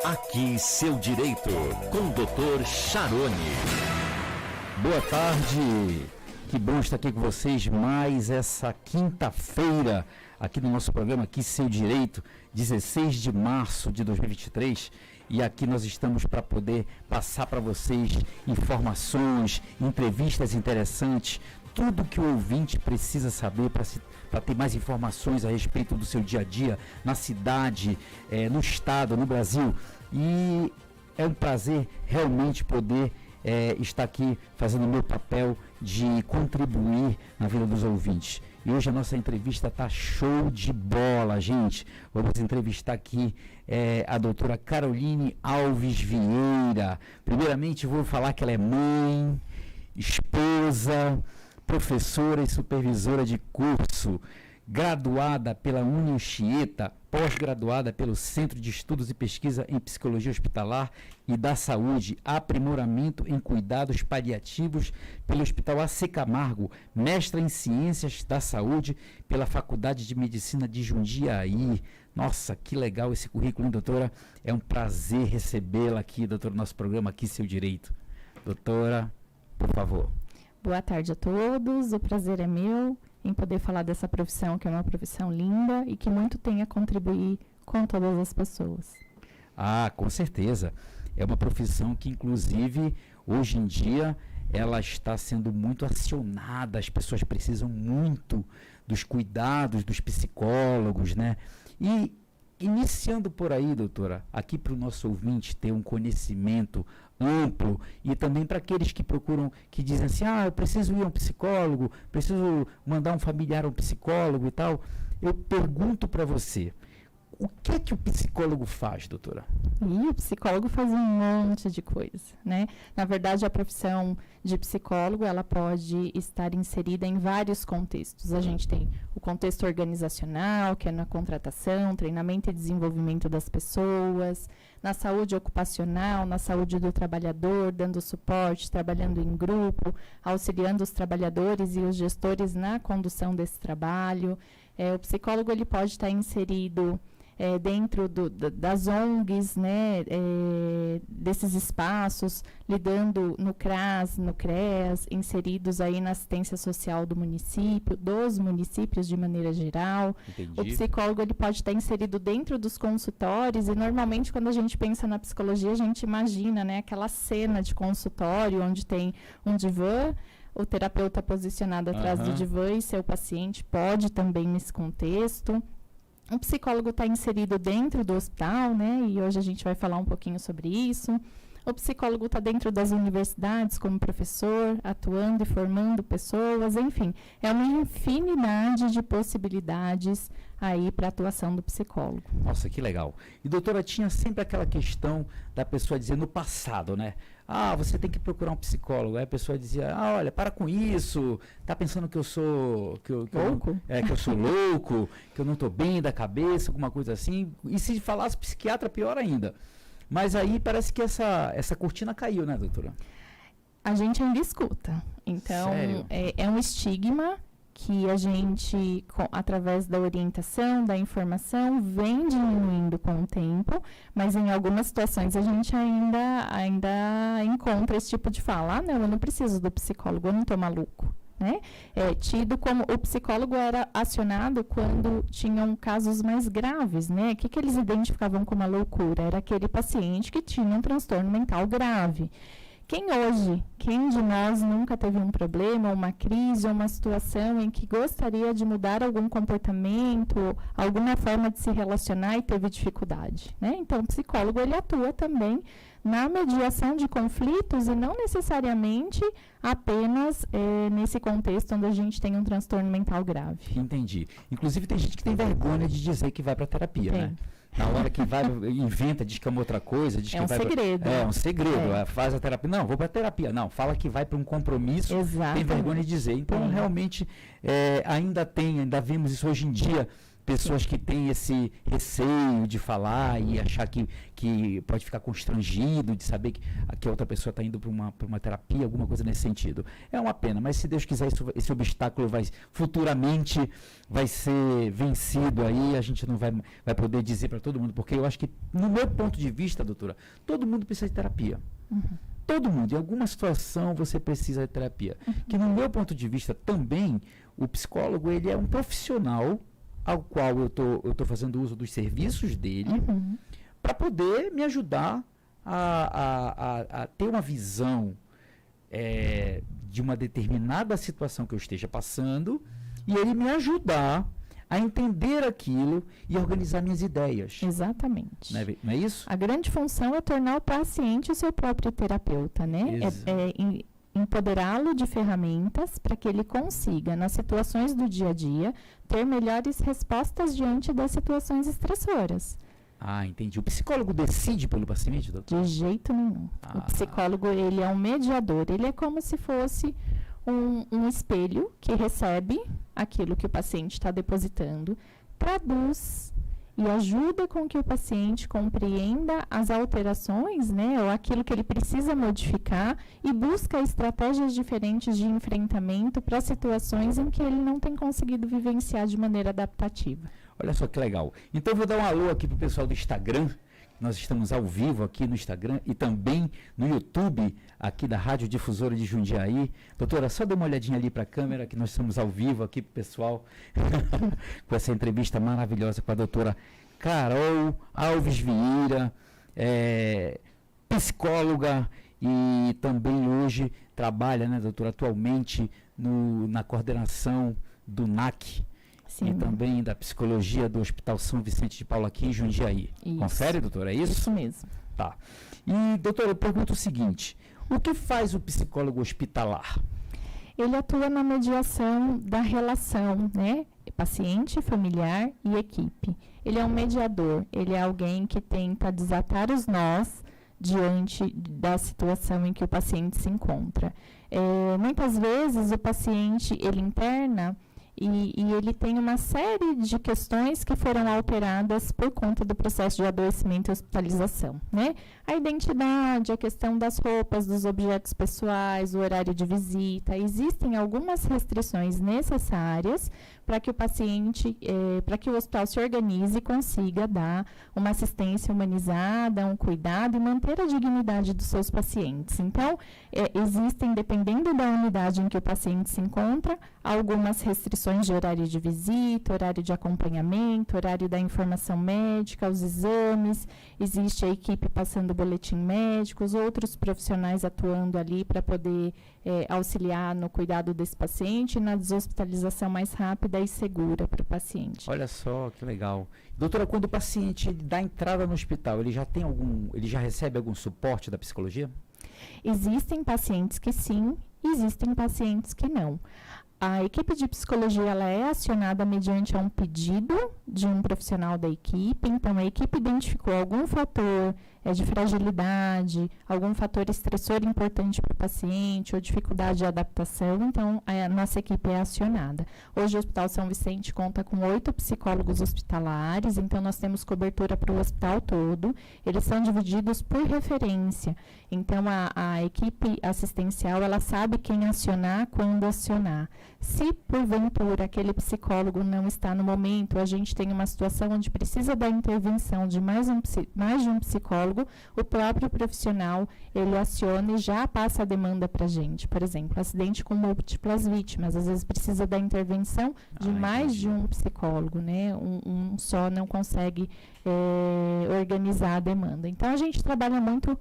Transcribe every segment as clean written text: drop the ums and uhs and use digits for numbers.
Aqui seu direito, com o Dr. Charoni. Boa tarde, que bom estar aqui com vocês mais essa quinta-feira, aqui no nosso programa Aqui Seu Direito, 16 de março de 2023, e aqui nós estamos para poder passar para vocês informações, entrevistas interessantes, tudo que o ouvinte precisa saber para ter mais informações a respeito do seu dia a dia, na cidade, no estado, no Brasil. E é um prazer realmente poder estar aqui fazendo o meu papel de contribuir na vida dos ouvintes. E hoje a nossa entrevista está show de bola, gente. Vamos entrevistar aqui a doutora Caroline Alves Vieira. Primeiramente vou falar que ela é mãe, esposa, professora e supervisora de curso, graduada pela Anchieta, pós-graduada pelo Centro de Estudos e Pesquisa em Psicologia Hospitalar e da Saúde, aprimoramento em cuidados paliativos pelo Hospital AC Camargo, mestra em Ciências da Saúde pela Faculdade de Medicina de Jundiaí. Nossa, que legal esse currículo, hein, doutora? É um prazer recebê-la aqui, doutora, no nosso programa Aqui Seu Direito. Doutora, por favor. Boa tarde a todos, o prazer é meu em poder falar dessa profissão, que é uma profissão linda e que muito tem a contribuir com todas as pessoas. Ah, com certeza. É uma profissão que, inclusive, hoje em dia, ela está sendo muito acionada, as pessoas precisam muito dos cuidados dos psicólogos, né? E iniciando por aí, doutora, aqui para o nosso ouvinte ter um conhecimento amplo e também para aqueles que procuram, que dizem assim, eu preciso ir a um psicólogo, preciso mandar um familiar a um psicólogo e tal, eu pergunto para você, o que é que o psicólogo faz, doutora? E o psicólogo faz um monte de coisa, né? Na verdade, a profissão de psicólogo, ela pode estar inserida em vários contextos. A gente tem o contexto organizacional, que é na contratação, treinamento e desenvolvimento das pessoas, na saúde ocupacional, na saúde do trabalhador, dando suporte, trabalhando em grupo, auxiliando os trabalhadores e os gestores na condução desse trabalho. O psicólogo ele pode estar inserido dentro das ONGs, né, desses espaços, lidando no CRAS, no CREAS, inseridos aí na assistência social do município, dos municípios de maneira geral. Entendi. O psicólogo ele pode estar inserido dentro dos consultórios e normalmente quando a gente pensa na psicologia a gente imagina, né, aquela cena de consultório onde tem um divã, o terapeuta posicionado atrás do divã e seu paciente pode também nesse contexto. O psicólogo está inserido dentro do hospital, né? E hoje a gente vai falar um pouquinho sobre isso. O psicólogo está dentro das universidades como professor, atuando e formando pessoas, enfim. É uma infinidade de possibilidades aí para a atuação do psicólogo. Nossa, que legal. E, doutora, tinha sempre aquela questão da pessoa dizer no passado, né? Você tem que procurar um psicólogo. Aí a pessoa dizia, olha, para com isso, tá pensando que eu sou... louco? Que eu sou louco, que eu não estou bem da cabeça, alguma coisa assim. E se falasse psiquiatra, pior ainda. Mas aí parece que essa cortina caiu, né, doutora? A gente ainda escuta. Então, é um estigma que a gente, através da orientação, da informação, vem diminuindo com o tempo, mas em algumas situações a gente ainda encontra esse tipo de fala, não, eu não preciso do psicólogo, eu não estou maluco. Né? Tido como o psicólogo era acionado quando tinham casos mais graves, né? O que eles identificavam como uma loucura? Era aquele paciente que tinha um transtorno mental grave. Quem de nós nunca teve um problema, uma crise, ou uma situação em que gostaria de mudar algum comportamento, alguma forma de se relacionar e teve dificuldade, né? Então, o psicólogo, ele atua também na mediação de conflitos e não necessariamente apenas nesse contexto onde a gente tem um transtorno mental grave. Entendi. Inclusive, tem gente que tem vergonha de dizer que vai para terapia, né? Na hora que vai, inventa, diz que é uma outra coisa. Diz que um vai segredo. É um segredo. Faz a terapia. Não, vou para terapia. Não, fala que vai para um compromisso. Exatamente. Tem vergonha de dizer. Então, realmente, ainda vemos isso hoje em dia. pessoas que têm esse receio de falar e achar que pode ficar constrangido de saber que a outra pessoa está indo para uma terapia, alguma coisa nesse sentido. É uma pena, mas se Deus quiser, esse obstáculo futuramente vai ser vencido aí, a gente não vai poder dizer para todo mundo, porque eu acho que, no meu ponto de vista, doutora, todo mundo precisa de terapia. Todo mundo, em alguma situação você precisa de terapia. Que no meu ponto de vista também, o psicólogo, ele é um profissional ao qual eu tô fazendo uso dos serviços dele para poder me ajudar a ter uma visão de uma determinada situação que eu esteja passando e ele me ajudar a entender aquilo e organizar minhas ideias. Exatamente. Não é isso? A grande função é tornar o paciente o seu próprio terapeuta, né? Empoderá-lo de ferramentas para que ele consiga, nas situações do dia a dia, ter melhores respostas diante das situações estressoras. Ah, entendi. O psicólogo decide pelo paciente, doutor? De jeito nenhum. O psicólogo, ele é um mediador. Ele é como se fosse um espelho que recebe aquilo que o paciente está depositando, traduz e ajuda com que o paciente compreenda as alterações, né, ou aquilo que ele precisa modificar e busca estratégias diferentes de enfrentamento para situações em que ele não tem conseguido vivenciar de maneira adaptativa. Olha só que legal. Então eu vou dar um alô aqui para o pessoal do Instagram. Nós estamos ao vivo aqui no Instagram e também no YouTube, aqui da Rádio Difusora de Jundiaí. Doutora, só dê uma olhadinha ali para a câmera, que nós estamos ao vivo aqui para o pessoal, com essa entrevista maravilhosa com a doutora Carol Alves Vieira, psicóloga, e também hoje trabalha, né, doutora, atualmente na coordenação do NAC. Sim. E também da psicologia do Hospital São Vicente de Paula aqui em Jundiaí. Isso. Confere, doutora, é isso? Isso mesmo. Tá. E, doutora, eu pergunto o seguinte, o que faz o psicólogo hospitalar? Ele atua na mediação da relação, né? Paciente, familiar e equipe. Ele é um mediador, ele é alguém que tenta desatar os nós diante da situação em que o paciente se encontra. Muitas vezes o paciente, ele interna e ele tem uma série de questões que foram alteradas por conta do processo de adoecimento e hospitalização, né? A identidade, a questão das roupas, dos objetos pessoais, o horário de visita. Existem algumas restrições necessárias para que o paciente, para que o hospital se organize e consiga dar uma assistência humanizada, um cuidado e manter a dignidade dos seus pacientes. Então, existem, dependendo da unidade em que o paciente se encontra, algumas restrições de horário de visita, horário de acompanhamento, horário da informação médica, os exames, existe a equipe passando boletim médico, outros profissionais atuando ali para poder auxiliar no cuidado desse paciente e na deshospitalização mais rápida e segura para o paciente. Olha só, que legal. Doutora, quando o paciente dá entrada no hospital, ele já recebe algum suporte da psicologia? Existem pacientes que sim, existem pacientes que não. A equipe de psicologia ela é acionada mediante um pedido de um profissional da equipe. Então, a equipe identificou algum fator de fragilidade, algum fator estressor importante para o paciente ou dificuldade de adaptação. Então, a nossa equipe é acionada. Hoje, o Hospital São Vicente conta com 8 psicólogos hospitalares. Então, nós temos cobertura para o hospital todo. Eles são divididos por referência. Então, a equipe assistencial, ela sabe quem acionar, quando acionar. Se, porventura, aquele psicólogo não está no momento, a gente tem uma situação onde precisa da intervenção de mais de um psicólogo, o próprio profissional, ele aciona e já passa a demanda para a gente. Por exemplo, acidente com múltiplas vítimas, às vezes precisa da intervenção de mais de um psicólogo, né? Um só não consegue organizar a demanda. Então, a gente trabalha muito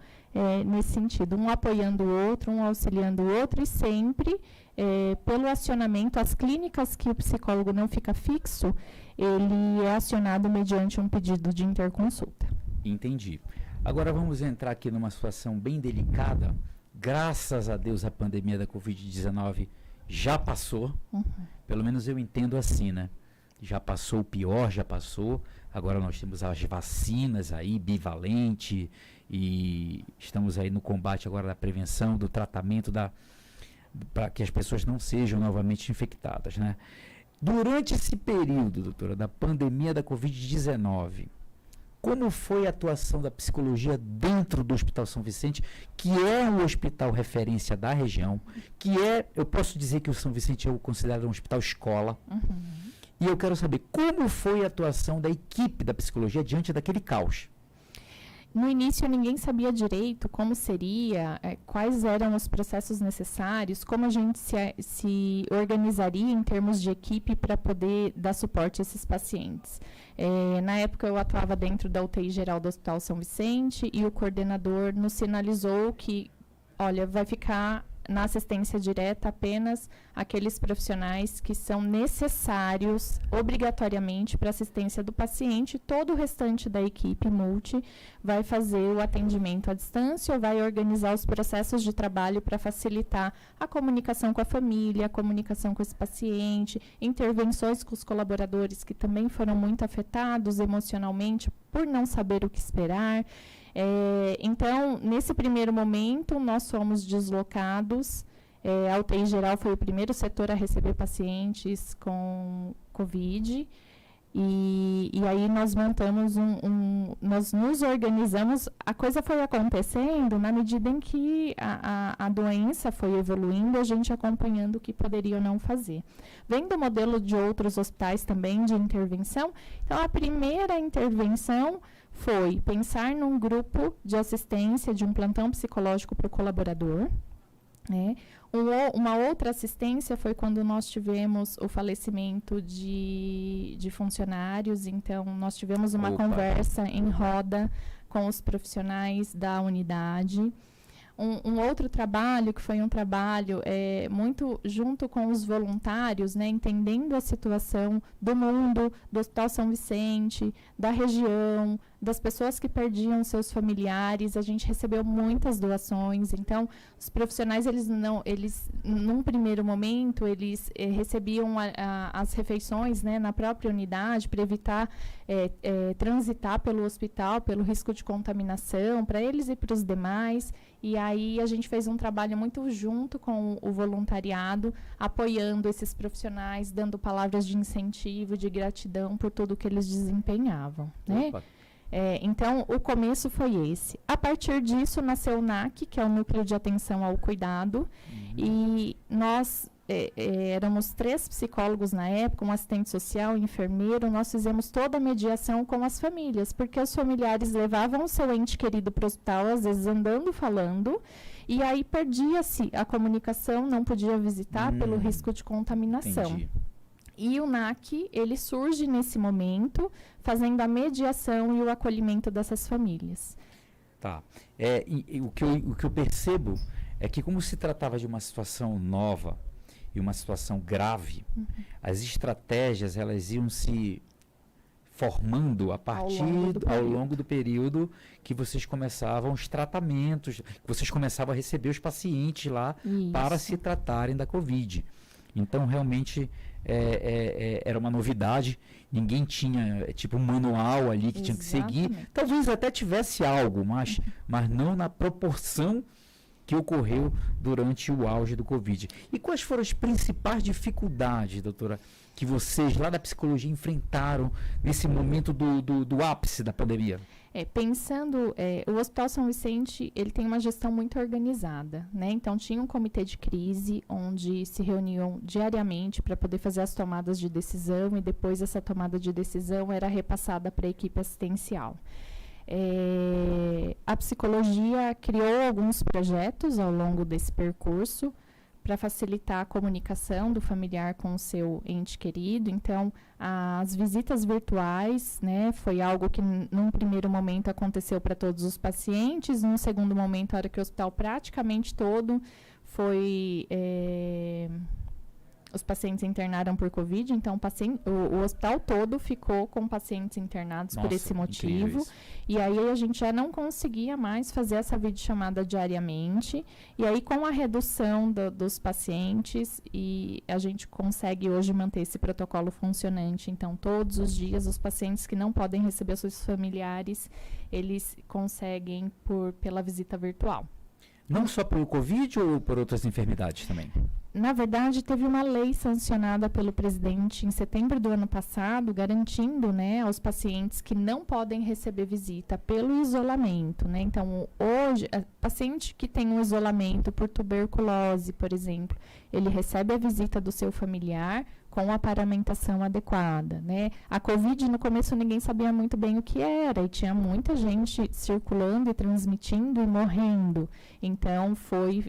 nesse sentido, um apoiando o outro, um auxiliando o outro e sempre pelo acionamento, as clínicas que o psicólogo não fica fixo, ele é acionado mediante um pedido de interconsulta. Entendi. Agora vamos entrar aqui numa situação bem delicada. Graças a Deus a pandemia da Covid-19 já passou. Pelo menos eu entendo assim, né? Já passou o pior, já passou. Agora nós temos as vacinas aí, bivalente, e estamos aí no combate agora da prevenção, do tratamento para que as pessoas não sejam novamente infectadas, né? Durante esse período, doutora, da pandemia da Covid-19, como foi a atuação da psicologia dentro do Hospital São Vicente, que é um hospital referência da região, que é, eu posso dizer que o São Vicente é considerado um hospital escola, e eu quero saber como foi a atuação da equipe da psicologia diante daquele caos. No início, ninguém sabia direito como seria, quais eram os processos necessários, como a gente se organizaria em termos de equipe para poder dar suporte a esses pacientes. Na época, eu atuava dentro da UTI geral do Hospital São Vicente e o coordenador nos sinalizou que, olha, vai ficar na assistência direta apenas aqueles profissionais que são necessários obrigatoriamente para assistência do paciente. Todo o restante da equipe multi vai fazer o atendimento à distância ou vai organizar os processos de trabalho para facilitar a comunicação com a família, a comunicação com esse paciente, intervenções com os colaboradores que também foram muito afetados emocionalmente por não saber o que esperar. Então, nesse primeiro momento, nós fomos deslocados. A UTI geral foi o primeiro setor a receber pacientes com Covid. E aí nós montamos nós nos organizamos. A coisa foi acontecendo na medida em que a doença foi evoluindo, a gente acompanhando o que poderia ou não fazer. Vendo o modelo de outros hospitais também de intervenção, então a primeira intervenção foi pensar num grupo de assistência, de um plantão psicológico para o colaborador. Uma outra assistência foi quando nós tivemos o falecimento de funcionários. Então, nós tivemos uma conversa em roda com os profissionais da unidade. Um outro trabalho, que foi um trabalho muito junto com os voluntários, né, entendendo a situação do mundo, do Hospital São Vicente, da região, das pessoas que perdiam seus familiares. A gente recebeu muitas doações. Então, os profissionais, num primeiro momento, eles recebiam as refeições, né, na própria unidade para evitar transitar pelo hospital, pelo risco de contaminação, para eles e para os demais. E aí a gente fez um trabalho muito junto com o voluntariado, apoiando esses profissionais, dando palavras de incentivo, de gratidão por tudo que eles desempenhavam, né? Então, o começo foi esse. A partir disso, nasceu o NAC, que é o Núcleo de Atenção ao Cuidado, e nós éramos 3 psicólogos na época, um assistente social, um enfermeiro. Nós fizemos toda a mediação com as famílias, porque os familiares levavam o seu ente querido para o hospital, às vezes andando, falando, e aí perdia-se a comunicação, não podia visitar pelo risco de contaminação. Entendi. E o NAC, ele surge nesse momento, fazendo a mediação e o acolhimento dessas famílias. Tá. O que eu percebo é que, como se tratava de uma situação nova e uma situação grave, as estratégias, elas iam se formando a partir ao longo do período que vocês começavam os tratamentos, que vocês começavam a receber os pacientes lá para se tratarem da Covid. Então, realmente, era uma novidade. Ninguém tinha, um manual ali que tinha que seguir. Talvez até tivesse algo, mas não na proporção que ocorreu durante o auge do Covid. E quais foram as principais dificuldades, doutora, que vocês lá da psicologia enfrentaram nesse momento do ápice da pandemia? Pensando, o Hospital São Vicente, ele tem uma gestão muito organizada, né? Então, tinha um comitê de crise, onde se reuniam diariamente para poder fazer as tomadas de decisão, e depois essa tomada de decisão era repassada para a equipe assistencial. A psicologia criou alguns projetos ao longo desse percurso para facilitar a comunicação do familiar com o seu ente querido. Então, as visitas virtuais, né, foi algo que num primeiro momento aconteceu para todos os pacientes, num segundo momento, a hora que o hospital praticamente todo foi... os pacientes internaram por Covid, então o hospital todo ficou com pacientes internados por esse motivo. E aí a gente já não conseguia mais fazer essa videochamada diariamente. E aí, com a redução dos pacientes, e a gente consegue hoje manter esse protocolo funcionante. Então, todos os dias, os pacientes que não podem receber seus familiares, eles conseguem pela visita virtual. Não só pelo Covid ou por outras enfermidades também? Na verdade, teve uma lei sancionada pelo presidente em setembro do ano passado, garantindo, né, aos pacientes que não podem receber visita pelo isolamento, né? Então, hoje, paciente que tem um isolamento por tuberculose, por exemplo, ele recebe a visita do seu familiar com a paramentação adequada, né? A Covid, no começo, ninguém sabia muito bem o que era, e tinha muita gente circulando e transmitindo e morrendo. Então, foi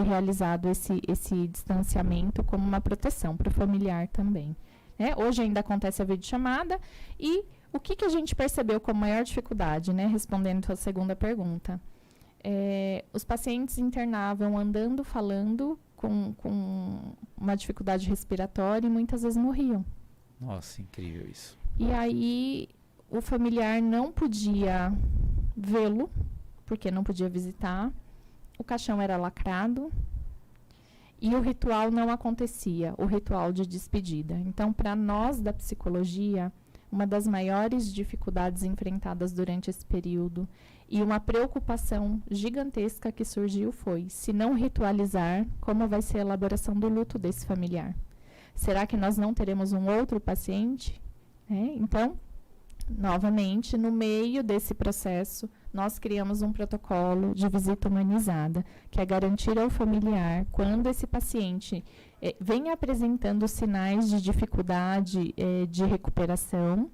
realizado esse distanciamento como uma proteção para o familiar também. Né? Hoje ainda acontece a videochamada, e o que a gente percebeu como maior dificuldade, né? Respondendo a sua segunda pergunta. Os pacientes internavam andando, falando, com uma dificuldade respiratória, e muitas vezes morriam. Nossa, incrível isso. E aí o familiar não podia vê-lo, porque não podia visitar, o caixão era lacrado e o ritual não acontecia, o ritual de despedida. Então, para nós da psicologia, uma das maiores dificuldades enfrentadas durante esse período e uma preocupação gigantesca que surgiu foi: se não ritualizar, como vai ser a elaboração do luto desse familiar? Será que nós não teremos um outro paciente? Então, novamente, no meio desse processo, nós criamos um protocolo de visita humanizada, que é garantir ao familiar, quando esse paciente vem apresentando sinais de dificuldade de recuperação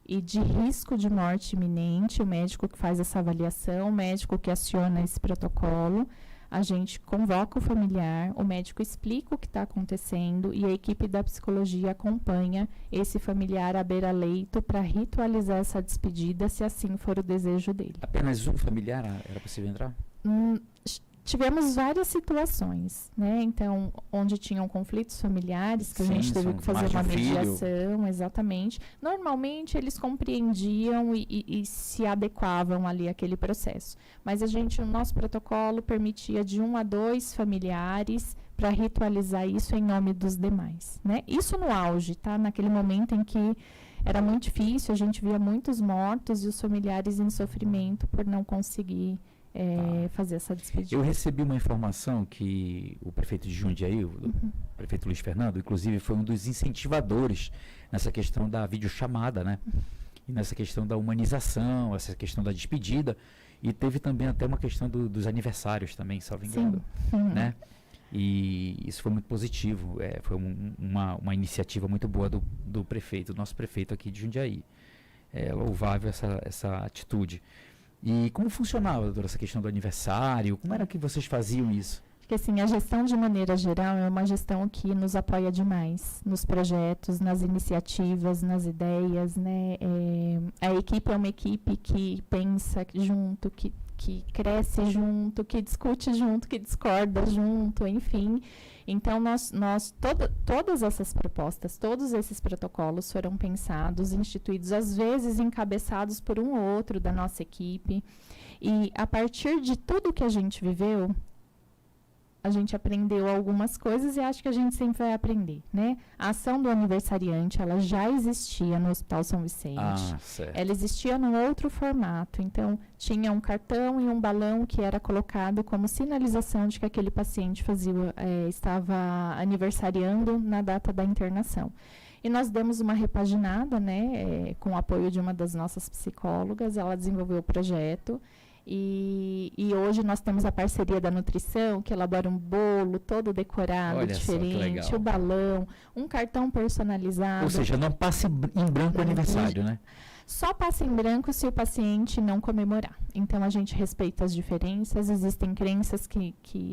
e de risco de morte iminente, o médico que faz essa avaliação, o médico que aciona esse protocolo, a gente convoca o familiar, o médico explica o que está acontecendo e a equipe da psicologia acompanha esse familiar à beira-leito para ritualizar essa despedida, se assim for o desejo dele. Apenas um familiar era possível entrar? Tivemos várias situações, né? Então, onde tinham conflitos familiares, que a gente teve que fazer uma mediação, exatamente. Normalmente, eles compreendiam e se adequavam ali àquele processo. Mas o nosso protocolo permitia de 1 a 2 familiares para ritualizar isso em nome dos demais, né? Isso no auge, tá? Naquele momento em que era muito difícil, a gente via muitos mortos e os familiares em sofrimento por não conseguir fazer essa despedida. Eu recebi uma informação que o prefeito de Jundiaí, o prefeito Luiz Fernando, inclusive foi um dos incentivadores nessa questão da videochamada, né? E nessa questão da humanização, essa questão da despedida, e teve também até uma questão dos aniversários também, salvo engano, né? E isso foi muito positivo, foi uma iniciativa muito boa do prefeito, do nosso prefeito aqui de Jundiaí. É louvável essa atitude. E como funcionava, doutora, essa questão do aniversário? Como era que vocês faziam isso? Porque, assim, a gestão, de maneira geral, é uma gestão que nos apoia demais nos projetos, nas iniciativas, nas ideias, né? A equipe é uma equipe que pensa junto, que cresce junto, que discute junto, que discorda junto, enfim. Então, todas essas propostas, todos esses protocolos foram pensados, instituídos, às vezes encabeçados por um ou outro da nossa equipe. E, a partir de tudo que a gente viveu, a gente aprendeu algumas coisas e acho que a gente sempre vai aprender, né? A ação do aniversariante, ela já existia no Hospital São Vicente. Certo. Ela existia num outro formato. Então, tinha um cartão e um balão que era colocado como sinalização de que aquele paciente estava aniversariando na data da internação. E nós demos uma repaginada, né? Com o apoio de uma das nossas psicólogas, ela desenvolveu o projeto. E hoje nós temos a parceria da nutrição, que elabora um bolo todo decorado, diferente, o balão, um cartão personalizado. Ou seja, não passa em branco o aniversário, né? Só passa em branco se o paciente não comemorar. Então, a gente respeita as diferenças. Existem crenças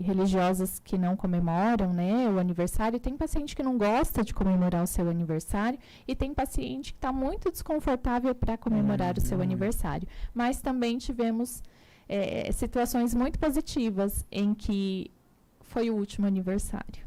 religiosas que não comemoram, né, o aniversário. Tem paciente que não gosta de comemorar o seu aniversário e tem paciente que está muito desconfortável para comemorar o seu aniversário. Mas também tivemos situações muito positivas em que foi o último aniversário.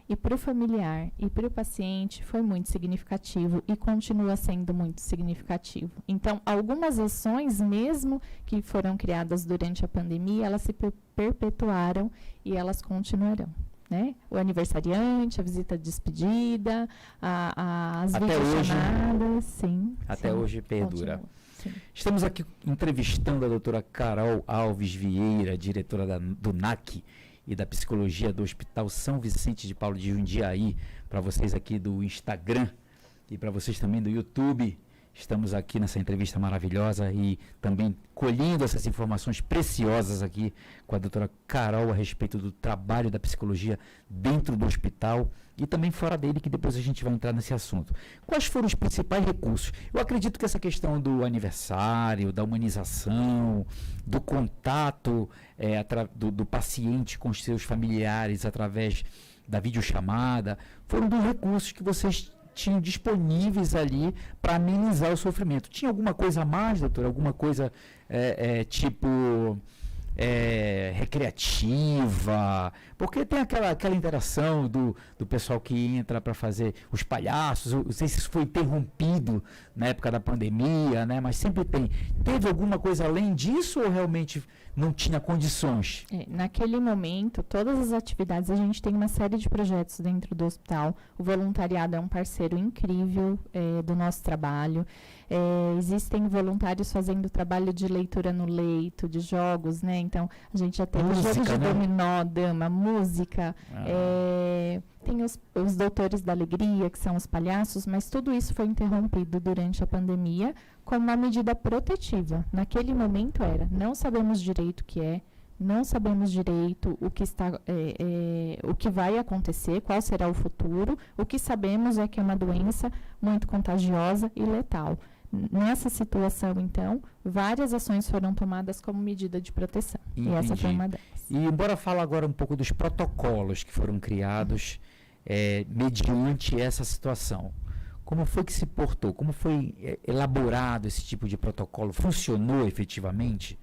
E para o familiar e para o paciente foi muito significativo e continua sendo muito significativo. Então, algumas ações, mesmo que foram criadas durante a pandemia, elas se perpetuaram e elas continuarão. Né? O aniversariante, a visita de despedida, as videochamadas, sim. Até hoje perdura. Continua. Sim. Estamos aqui entrevistando a doutora Carol Alves Vieira, diretora do NAC e da Psicologia do Hospital São Vicente de Paulo de Jundiaí, para vocês aqui do Instagram e para vocês também do YouTube. Estamos aqui nessa entrevista maravilhosa e também colhendo essas informações preciosas aqui com a doutora Carol a respeito do trabalho da psicologia dentro do hospital e também fora dele, que depois a gente vai entrar nesse assunto. Quais foram os principais recursos? Eu acredito que essa questão do aniversário, da humanização, do contato do paciente com os seus familiares através da videochamada, foram dos recursos que vocês tinham disponíveis ali para amenizar o sofrimento. Tinha alguma coisa a mais, doutor? Alguma coisa recreativa? Porque tem aquela interação do pessoal que entra para fazer os palhaços. Eu não sei se isso foi interrompido na época da pandemia, né? Mas sempre tem. Teve alguma coisa além disso ou realmente não tinha condições? Naquele momento, todas as atividades, a gente tem uma série de projetos dentro do hospital. O voluntariado é um parceiro incrível do nosso trabalho. Existem voluntários fazendo trabalho de leitura no leito, de jogos, né? Então, a gente já teve jogo de dominó, dama, música. Tem os doutores da alegria, que são os palhaços, mas tudo isso foi interrompido durante a pandemia como uma medida protetiva. Naquele momento não sabemos direito o que não sabemos direito o que vai acontecer, qual será o futuro. O que sabemos é que é uma doença muito contagiosa e letal. Nessa situação, então, várias ações foram tomadas como medida de proteção. Entendi. E essa foi uma delas. E bora falar agora um pouco dos protocolos que foram criados mediante essa situação. Como foi que se portou? Como foi elaborado esse tipo de protocolo? Funcionou efetivamente?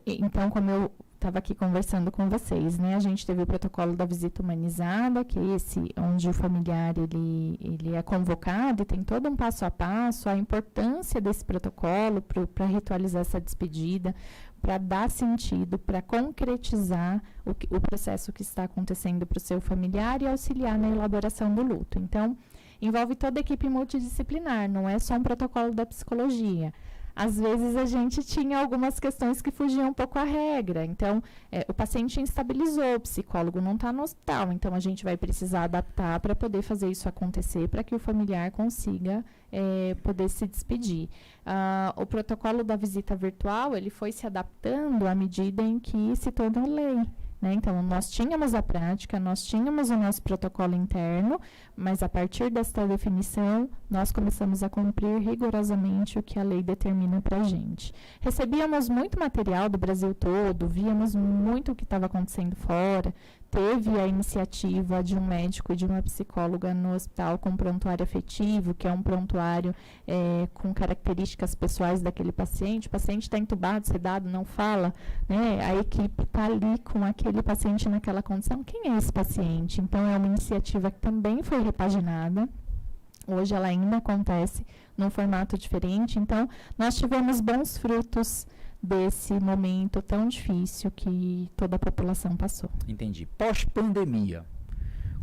Então, como eu estava aqui conversando com vocês, né? A gente teve o protocolo da visita humanizada, que é esse onde o familiar ele é convocado e tem todo um passo a passo, a importância desse protocolo para ritualizar essa despedida, para dar sentido, para concretizar o processo que está acontecendo para o seu familiar e auxiliar na elaboração do luto. Então, envolve toda a equipe multidisciplinar, não é só um protocolo da psicologia. Às vezes a gente tinha algumas questões que fugiam um pouco à regra. Então, o paciente instabilizou, o psicólogo não está no hospital, então a gente vai precisar adaptar para poder fazer isso acontecer, para que o familiar consiga poder se despedir. O protocolo da visita virtual, ele foi se adaptando à medida em que se tornou lei. Né? Então, nós tínhamos a prática, nós tínhamos o nosso protocolo interno, mas a partir desta definição, nós começamos a cumprir rigorosamente o que a lei determina para a gente. Recebíamos muito material do Brasil todo, víamos muito o que estava acontecendo fora. Teve a iniciativa de um médico e de uma psicóloga no hospital com prontuário afetivo, que é um prontuário com características pessoais daquele paciente. O paciente está entubado, sedado, não fala, né? A equipe está ali com aquele paciente naquela condição. Quem é esse paciente? Então, é uma iniciativa que também foi repaginada. Hoje ela ainda acontece num formato diferente. Então, nós tivemos bons frutos desse momento tão difícil que toda a população passou. Entendi. Pós-pandemia,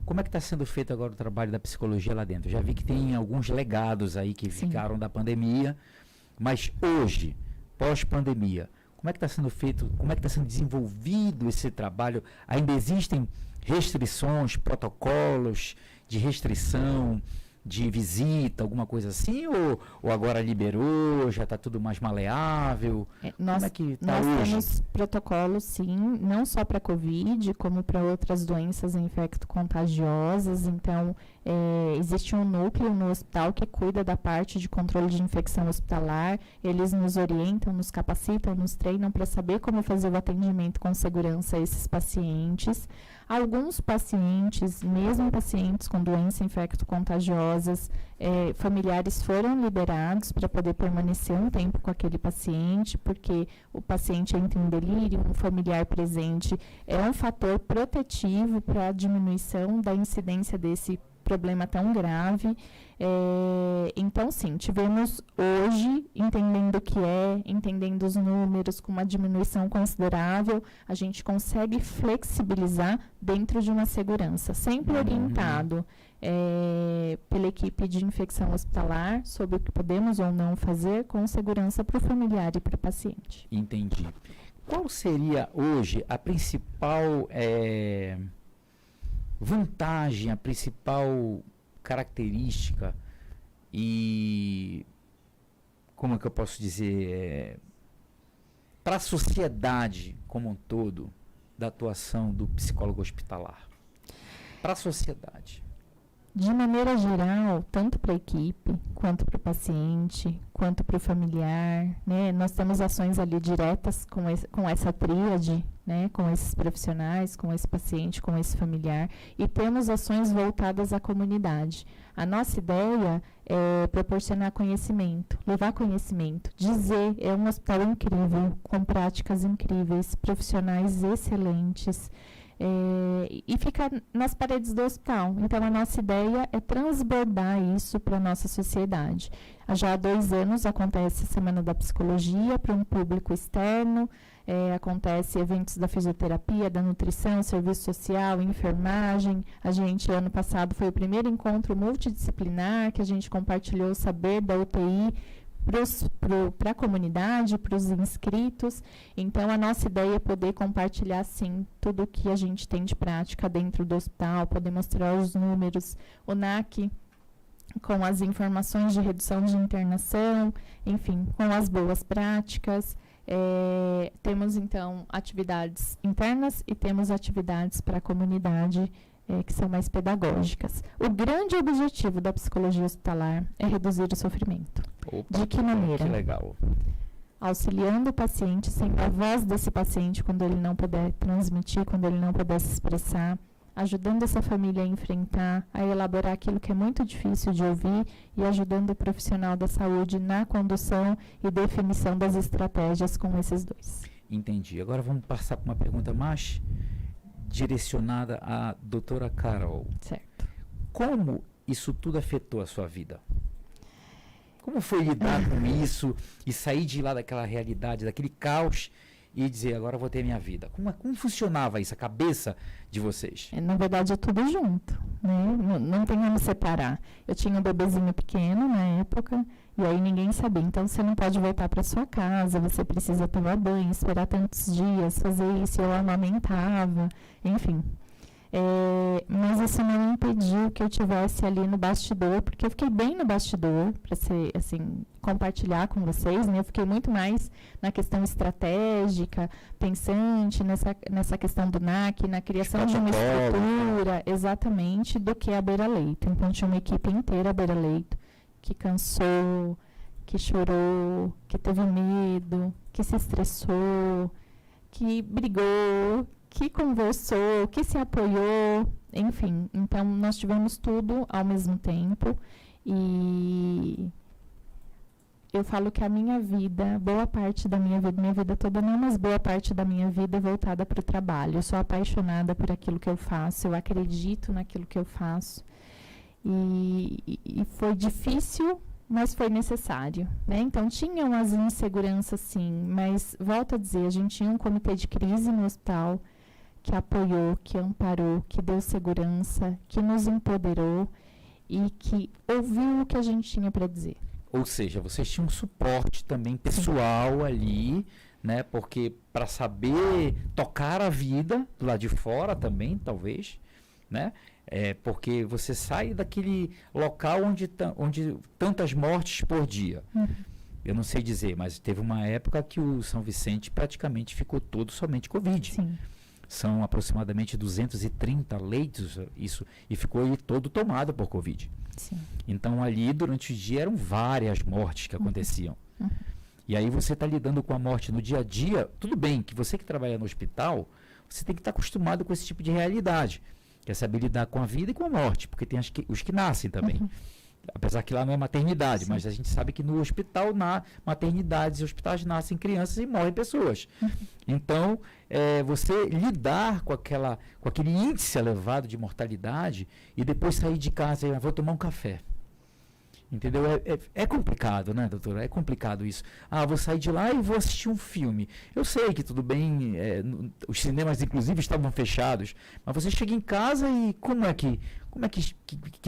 como é que está sendo feito agora o trabalho da psicologia lá dentro? Eu já vi que tem alguns legados aí que ficaram da pandemia, mas hoje, pós-pandemia, como é que está sendo feito, como é que está sendo desenvolvido esse trabalho? Ainda existem restrições, protocolos de restrição, de visita, alguma coisa assim, ou agora liberou, já está tudo mais maleável? Nós temos protocolos, sim, não só para Covid, como para outras doenças infecto-contagiosas. Então, existe um núcleo no hospital que cuida da parte de controle de infecção hospitalar. Eles nos orientam, nos capacitam, nos treinam para saber como fazer o atendimento com segurança a esses pacientes. Alguns pacientes, mesmo pacientes com doenças infecto-contagiosas, familiares foram liberados para poder permanecer um tempo com aquele paciente, porque o paciente entra em delírio, um familiar presente é um fator protetivo para a diminuição da incidência desse problema tão grave. Então, sim, tivemos hoje, entendendo o que entendendo os números, com uma diminuição considerável, a gente consegue flexibilizar dentro de uma segurança, sempre orientado pela equipe de infecção hospitalar sobre o que podemos ou não fazer com segurança para o familiar e para o paciente. Entendi. Qual seria hoje a principal vantagem, a principal característica e, como é que eu posso dizer, para a sociedade como um todo, da atuação do psicólogo hospitalar? Para a sociedade. De maneira geral, tanto para a equipe, quanto para o paciente, quanto para o familiar, né? Nós temos ações ali diretas com essa tríade, né? Com esses profissionais, com esse paciente, com esse familiar, e temos ações voltadas à comunidade. A nossa ideia é proporcionar conhecimento, levar conhecimento, dizer, é um hospital incrível, com práticas incríveis, profissionais excelentes, e fica nas paredes do hospital. Então, a nossa ideia é transbordar isso para a nossa sociedade. Já há 2 anos acontece a Semana da Psicologia para um público externo, acontece eventos da fisioterapia, da nutrição, serviço social, enfermagem. A gente, ano passado, foi o primeiro encontro multidisciplinar, que a gente compartilhou o saber da UTI para a comunidade, para os inscritos. Então, a nossa ideia é poder compartilhar, sim, tudo o que a gente tem de prática dentro do hospital, poder mostrar os números, o NAC com as informações de redução de internação, enfim, com as boas práticas. Temos, então, atividades internas e temos atividades para a comunidade, que são mais pedagógicas. O grande objetivo da psicologia hospitalar é reduzir o sofrimento. Opa, de que maneira? Que legal. Auxiliando o paciente, sendo a voz desse paciente quando ele não puder transmitir, quando ele não puder se expressar, ajudando essa família a enfrentar, a elaborar aquilo que é muito difícil de ouvir e ajudando o profissional da saúde na condução e definição das estratégias com esses dois. Entendi. Agora vamos passar para uma pergunta mais direcionada à doutora Carol. Certo. Como isso tudo afetou a sua vida? Como foi lidar com isso e sair de lá daquela realidade, daquele caos e dizer, agora eu vou ter minha vida? Como funcionava isso, a cabeça de vocês? Na verdade, é tudo junto, né? Não tem como separar. Eu tinha um bebezinho pequeno na época, e aí ninguém sabia. Então, você não pode voltar para sua casa, você precisa tomar banho, esperar tantos dias, fazer isso. Eu amamentava, enfim. Mas isso não impediu que eu tivesse ali no bastidor, porque eu fiquei bem no bastidor, para ser, assim, compartilhar com vocês, né? Eu fiquei muito mais na questão estratégica, pensante, nessa questão do NAC, na criação de uma estrutura, exatamente, do que a beira-leito. Então, tinha uma equipe inteira à beira-leito, que cansou, que chorou, que teve medo, que se estressou, que brigou, que conversou, que se apoiou, enfim. Então, nós tivemos tudo ao mesmo tempo e eu falo que a minha vida, boa parte da minha vida toda não, mas boa parte da minha vida é voltada para o trabalho. Eu sou apaixonada por aquilo que eu faço, eu acredito naquilo que eu faço. E foi difícil, mas foi necessário, né? Então, tinham as inseguranças, sim, mas, volto a dizer, a gente tinha um comitê de crise no hospital que apoiou, que amparou, que deu segurança, que nos empoderou e que ouviu o que a gente tinha para dizer. Ou seja, vocês tinham um suporte também pessoal ali, né? Porque para saber tocar a vida do lado de fora também, talvez, né? Porque você sai daquele local onde tantas mortes por dia. Eu não sei dizer, mas teve uma época que o São Vicente praticamente ficou todo somente Covid. Sim. São aproximadamente 230 leitos, isso, e ficou aí todo tomado por Covid. Sim. Então, ali, durante o dia, eram várias mortes que aconteciam. E aí você está lidando com a morte no dia a dia. Tudo bem que você que trabalha no hospital, você tem que estar acostumado com esse tipo de realidade. Que é saber lidar com a vida e com a morte, porque tem os que nascem também. Apesar que lá não é maternidade, Sim. mas a gente sabe que no hospital, na maternidades e hospitais nascem crianças e morrem pessoas. Então, você lidar com aquele índice elevado de mortalidade e depois sair de casa e vou tomar um café. Entendeu? É complicado, né, doutora? É complicado isso. Vou sair de lá e vou assistir um filme. Eu sei que tudo bem, os cinemas inclusive estavam fechados, mas você chega em casa e como é que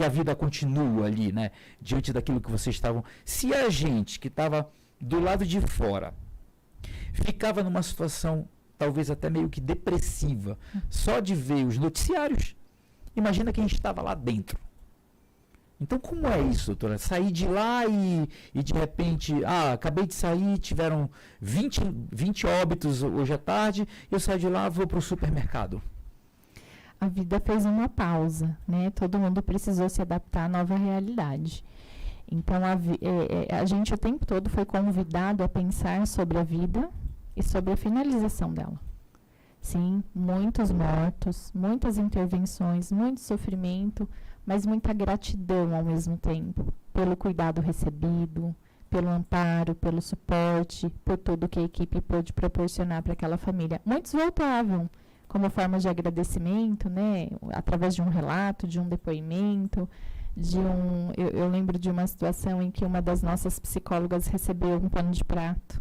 a vida continua ali, né? Diante daquilo que vocês estavam... Se a gente que estava do lado de fora ficava numa situação talvez até meio que depressiva, só de ver os noticiários, imagina quem estava lá dentro. Então, como é isso, doutora? Sair de lá e de repente, acabei de sair, tiveram 20 óbitos hoje à tarde, eu saio de lá, vou para o supermercado. A vida fez uma pausa, né? Todo mundo precisou se adaptar à nova realidade. Então, a gente o tempo todo foi convidado a pensar sobre a vida e sobre a finalização dela. Sim, muitos mortos, muitas intervenções, muito sofrimento, mas muita gratidão ao mesmo tempo, pelo cuidado recebido, pelo amparo, pelo suporte, por tudo que a equipe pôde proporcionar para aquela família. Muitos voltavam como forma de agradecimento, né, através de um relato, de um depoimento, eu lembro de uma situação em que uma das nossas psicólogas recebeu um pano de prato,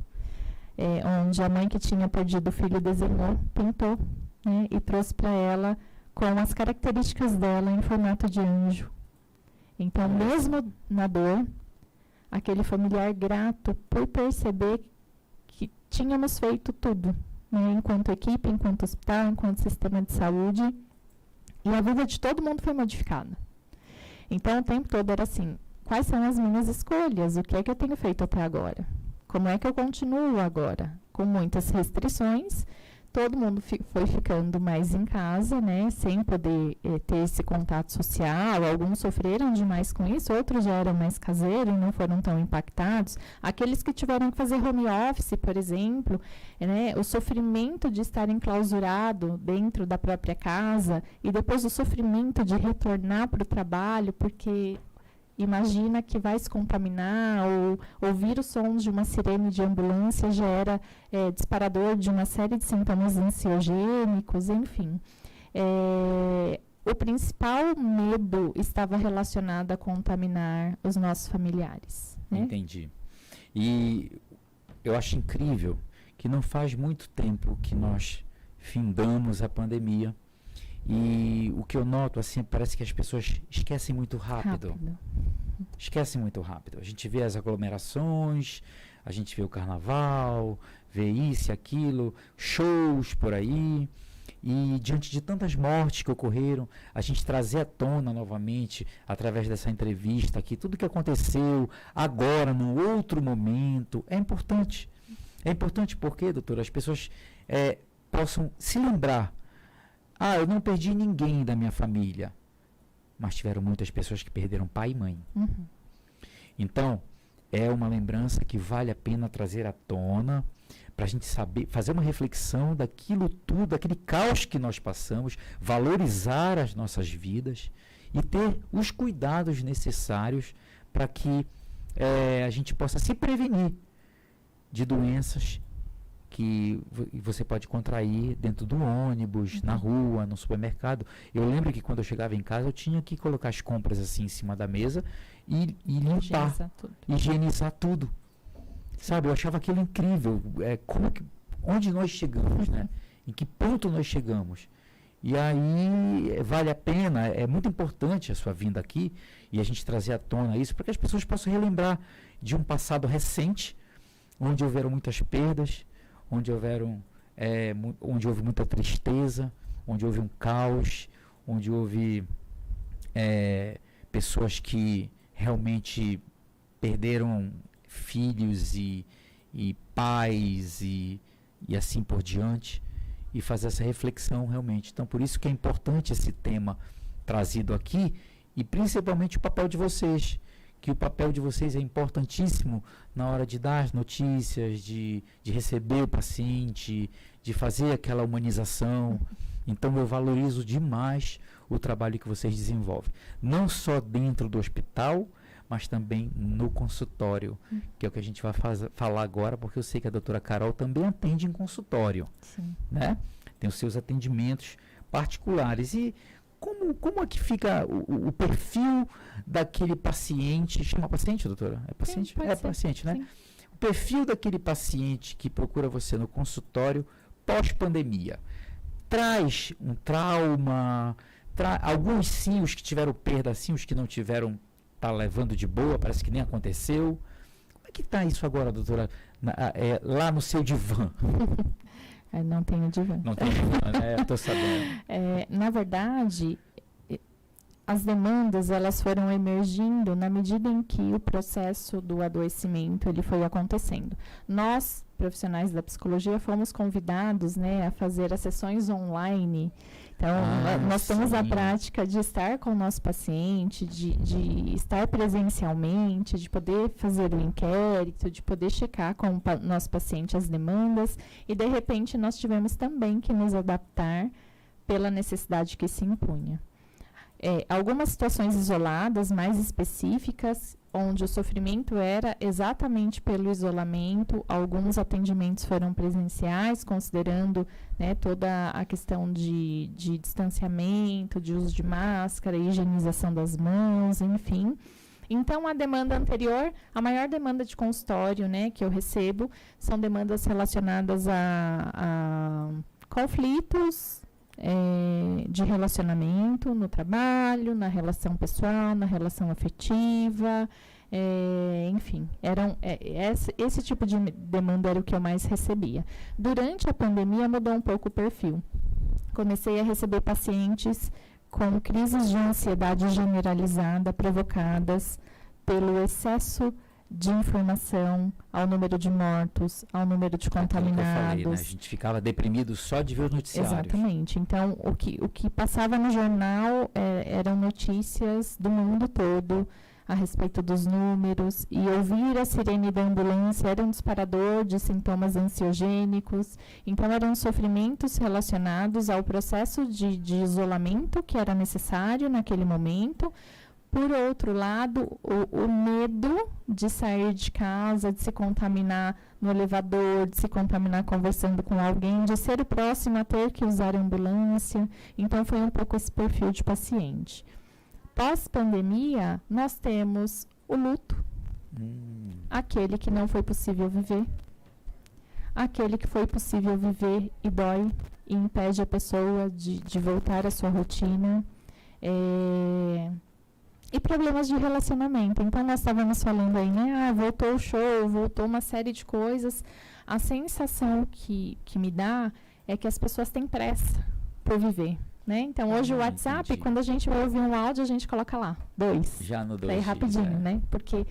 onde a mãe que tinha perdido o filho desenhou, pintou, né, e trouxe para ela com as características dela em formato de anjo. Então, mesmo na dor, aquele familiar grato por perceber que tínhamos feito tudo, né, enquanto equipe, enquanto hospital, enquanto sistema de saúde, e a vida de todo mundo foi modificada. Então, o tempo todo era assim, quais são as minhas escolhas? O que é que eu tenho feito até agora? Como é que eu continuo agora? Com muitas restrições, todo mundo foi ficando mais em casa, né, sem poder ter esse contato social. Alguns sofreram demais com isso, outros já eram mais caseiros e não foram tão impactados. Aqueles que tiveram que fazer home office, por exemplo, né, o sofrimento de estar enclausurado dentro da própria casa e depois o sofrimento de retornar para o trabalho, porque... imagina que vai se contaminar ou ouvir os sons de uma sirene de ambulância já era disparador de uma série de sintomas ansiogênicos, enfim. O principal medo estava relacionado a contaminar os nossos familiares. Né? Entendi. E eu acho incrível que não faz muito tempo que nós findamos a pandemia. E o que eu noto, assim, parece que as pessoas esquecem muito rápido. Esquecem muito rápido. A gente vê as aglomerações, a gente vê o carnaval, vê isso e aquilo, shows por aí. E diante de tantas mortes que ocorreram, a gente trazer à tona novamente, através dessa entrevista aqui, tudo que aconteceu agora, num outro momento, é importante. É importante porque, doutora, as pessoas possam se lembrar. Eu não perdi ninguém da minha família, mas tiveram muitas pessoas que perderam pai e mãe. Uhum. Então, é uma lembrança que vale a pena trazer à tona, para a gente saber, fazer uma reflexão daquilo tudo, daquele caos que nós passamos, valorizar as nossas vidas e ter os cuidados necessários para que a gente possa se prevenir de doenças que você pode contrair dentro do ônibus, na rua, no supermercado. Eu lembro que quando eu chegava em casa, eu tinha que colocar as compras assim em cima da mesa e limpar, higienizar tudo. Sabe, eu achava aquilo incrível. Onde nós chegamos, né? Em que ponto nós chegamos? E aí vale a pena, é muito importante a sua vinda aqui e a gente trazer à tona isso para que as pessoas possam relembrar de um passado recente, onde houveram muitas perdas, onde houve muita tristeza, onde houve um caos, onde houve pessoas que realmente perderam filhos e pais e assim por diante, e fazer essa reflexão realmente. Então, por isso que é importante esse tema trazido aqui, e principalmente o papel de vocês, que o papel de vocês é importantíssimo na hora de dar as notícias, de receber o paciente, de fazer aquela humanização. Então, eu valorizo demais o trabalho que vocês desenvolvem. Não só dentro do hospital, mas também no consultório, que é o que a gente vai falar agora, porque eu sei que a doutora Carol também atende em consultório, né? Tem os seus atendimentos particulares. E como é que fica o perfil daquele paciente? Chama paciente, doutora? É paciente? Sim, paciente, né? Sim. O perfil daquele paciente que procura você no consultório pós-pandemia. Traz um trauma, alguns sim, os que tiveram perda, sim, os que não tiveram, tá levando de boa, parece que nem aconteceu. Como é que está isso agora, doutora, lá no seu divã? Não tenho divã. Não tem divã, né? Estou sabendo. Na verdade, as demandas elas foram emergindo na medida em que o processo do adoecimento ele foi acontecendo. Nós, profissionais da psicologia, fomos convidados, né, a fazer as sessões online. Então, nós temos a prática de estar com o nosso paciente, de estar presencialmente, de poder fazer o inquérito, de poder checar com o nosso paciente as demandas. E, de repente, nós tivemos também que nos adaptar pela necessidade que se impunha. Algumas situações isoladas, mais específicas, onde o sofrimento era exatamente pelo isolamento, alguns atendimentos foram presenciais, considerando, né, toda a questão de distanciamento, de uso de máscara, higienização das mãos, enfim. Então, a demanda anterior, a maior demanda de consultório, né, que eu recebo, são demandas relacionadas a conflitos, de relacionamento no trabalho, na relação pessoal, na relação afetiva, enfim, esse tipo de demanda era o que eu mais recebia. Durante a pandemia mudou um pouco o perfil. Comecei a receber pacientes com crises de ansiedade generalizada provocadas pelo excesso de informação, ao número de mortos, ao número de contaminados. Que eu falei, né? A gente ficava deprimido só de ver os noticiários. Exatamente. Então, o que passava no jornal eram notícias do mundo todo a respeito dos números, e ouvir a sirene da ambulância era um disparador de sintomas ansiogênicos. Então, eram sofrimentos relacionados ao processo de isolamento que era necessário naquele momento. Por outro lado, o medo de sair de casa, de se contaminar no elevador, de se contaminar conversando com alguém, de ser o próximo a ter que usar a ambulância. Então, foi um pouco esse perfil de paciente. Pós-pandemia, nós temos o luto, aquele que não foi possível viver, aquele que foi possível viver e dói, e impede a pessoa de voltar à sua rotina. E problemas de relacionamento. Então, nós estávamos falando aí, né? Voltou o show, voltou uma série de coisas. A sensação que me dá é que as pessoas têm pressa por viver, né? Então, hoje o WhatsApp, entendi. Quando a gente vai ouvir um áudio, a gente coloca lá, 2. Já no 2. Daí rapidinho, né? Porque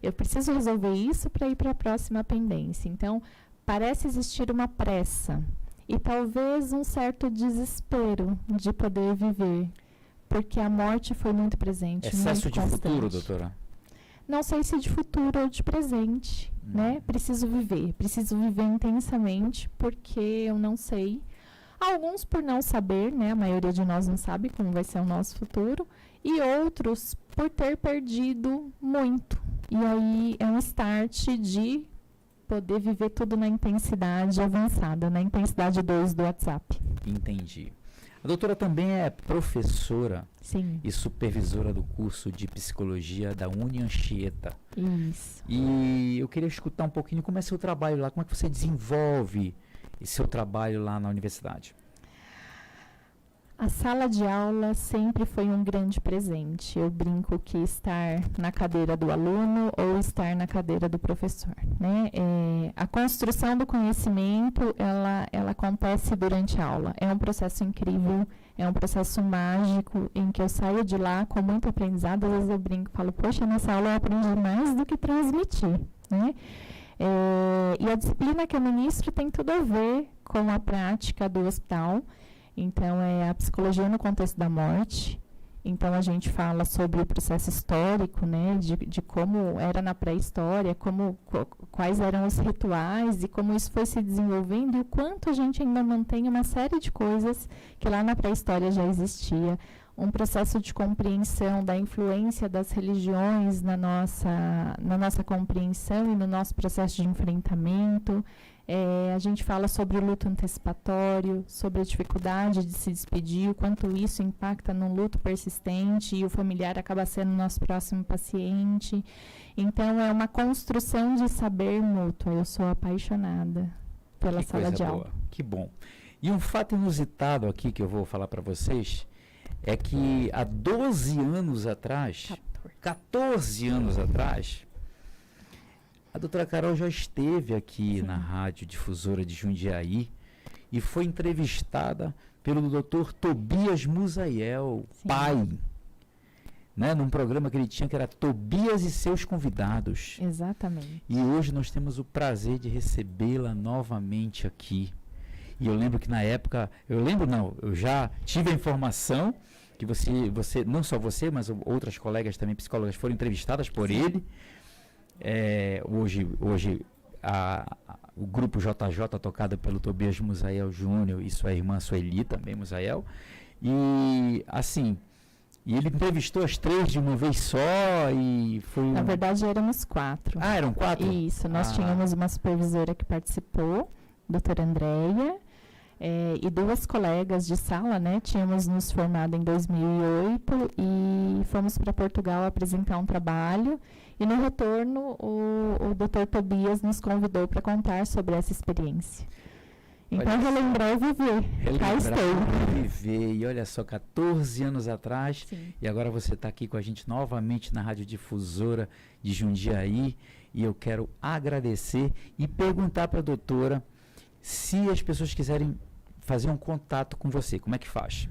eu preciso resolver isso para ir para a próxima pendência. Então, parece existir uma pressa e talvez um certo desespero de poder viver. Porque a morte foi muito presente. Excesso muito de constante. Futuro, doutora? Não sei se de futuro ou de presente, né? Preciso viver intensamente, porque eu não sei. Alguns por não saber, né? A maioria de nós não sabe como vai ser o nosso futuro. E outros por ter perdido muito. E aí é um start de poder viver tudo na intensidade avançada, na intensidade 2 do WhatsApp. Entendi. A doutora também é professora. Sim. E supervisora do curso de psicologia da Unianchieta. Isso. E eu queria escutar um pouquinho como é seu trabalho lá, como é que você desenvolve esse seu trabalho lá na universidade. A sala de aula sempre foi um grande presente. Eu brinco que estar na cadeira do aluno ou estar na cadeira do professor, né? A construção do conhecimento, ela acontece durante a aula. É um processo incrível, é um processo mágico, em que eu saio de lá com muito aprendizado. Às vezes eu brinco e falo, poxa, nessa aula eu aprendi mais do que transmitir, né? E a disciplina que eu ministro tem tudo a ver com a prática do hospital. Então, é a psicologia no contexto da morte. Então, a gente fala sobre o processo histórico, né, de como era na pré-história, quais eram os rituais e como isso foi se desenvolvendo e o quanto a gente ainda mantém uma série de coisas que lá na pré-história já existia. Um processo de compreensão da influência das religiões na nossa compreensão e no nosso processo de enfrentamento. A gente fala sobre o luto antecipatório, sobre a dificuldade de se despedir, o quanto isso impacta num luto persistente e o familiar acaba sendo nosso próximo paciente. Então, é uma construção de saber mútuo. Eu sou apaixonada pela sala de aula. Que bom. E um fato inusitado aqui que eu vou falar para vocês é que há 12 anos atrás, 14 anos atrás, a doutora Carol já esteve aqui na Rádio Difusora de Jundiaí e foi entrevistada pelo doutor Tobias Musaiel, pai, né, num programa que ele tinha que era Tobias e seus convidados. Exatamente. E hoje nós temos o prazer de recebê-la novamente aqui. E eu lembro que na época, eu já tive a informação que você, não só você, mas outras colegas também, psicólogas, foram entrevistadas por ele. Hoje o grupo JJ, tocado pelo Tobias Musaiel Júnior e sua irmã Sueli também, Musaiel. E assim, ele entrevistou as 3 de uma vez só e foi... Na verdade, éramos 4. Ah, eram 4? Isso, nós tínhamos uma supervisora que participou, doutora Andréia, e 2 colegas de sala, né? Tínhamos nos formado em 2008 e fomos para Portugal apresentar um trabalho. E no retorno, o Dr. Tobias nos convidou para contar sobre essa experiência. Então, relembrar e viver. Cá estou. Viver. E olha só, 14 anos atrás, sim, e agora você está aqui com a gente novamente na Rádio Difusora de Jundiaí. E eu quero agradecer e perguntar para a doutora se as pessoas quiserem fazer um contato com você, como é que faz?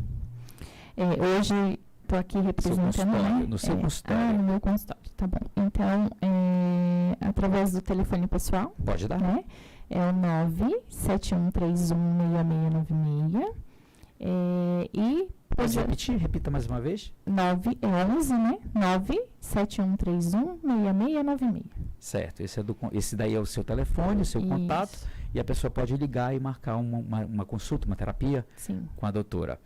Hoje... Estou aqui representando, né? No seu consultório. No meu consultório, tá bom. Então, através do telefone pessoal. Pode dar. Né? É o 971316696. Pode repetir? Repita mais uma vez. 11, né? 971316696. Certo. Esse daí é o seu telefone, o seu contato. E a pessoa pode ligar e marcar uma consulta, uma terapia, sim, com a doutora.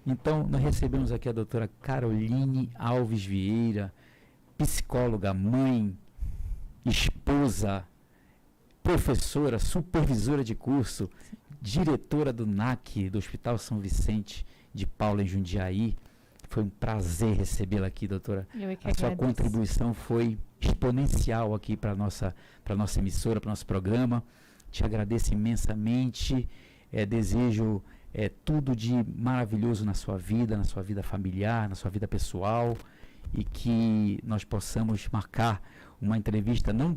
Então, nós recebemos aqui a doutora Caroline Alves Vieira, psicóloga, mãe, esposa, professora, supervisora de curso, diretora do NAC, do Hospital São Vicente de Paula, em Jundiaí. Foi um prazer recebê-la aqui, doutora. A sua contribuição foi exponencial aqui para a nossa emissora, para o nosso programa. Te agradeço imensamente. Desejo... tudo de maravilhoso na sua vida familiar, na sua vida pessoal, e que nós possamos marcar uma entrevista, não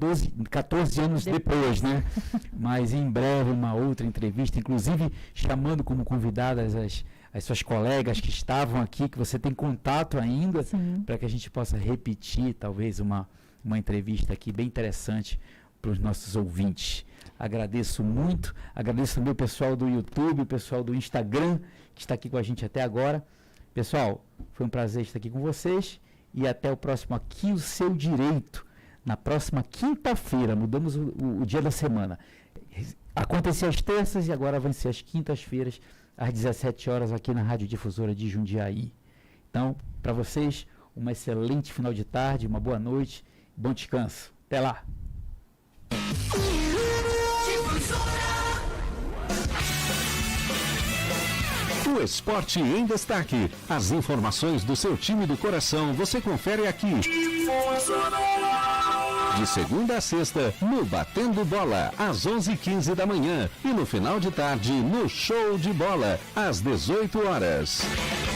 14 anos depois, né? Mas em breve uma outra entrevista, inclusive chamando como convidadas as suas colegas que estavam aqui, que você tem contato ainda, para que a gente possa repetir talvez uma entrevista aqui bem interessante para os nossos ouvintes. Agradeço muito, agradeço também o pessoal do YouTube, o pessoal do Instagram, que está aqui com a gente até agora. Pessoal, foi um prazer estar aqui com vocês e até o próximo Aqui o Seu Direito, na próxima quinta-feira. Mudamos o dia da semana. Acontecia às terças e agora vai ser às quintas-feiras, às 17 horas, aqui na Rádio Difusora de Jundiaí. Então, para vocês, um excelente final de tarde, uma boa noite, bom descanso. Até lá! O esporte em destaque. As informações do seu time do coração você confere aqui. De segunda a sexta, no Batendo Bola, às 11h15 da manhã. E no final de tarde, no Show de Bola, às 18 horas.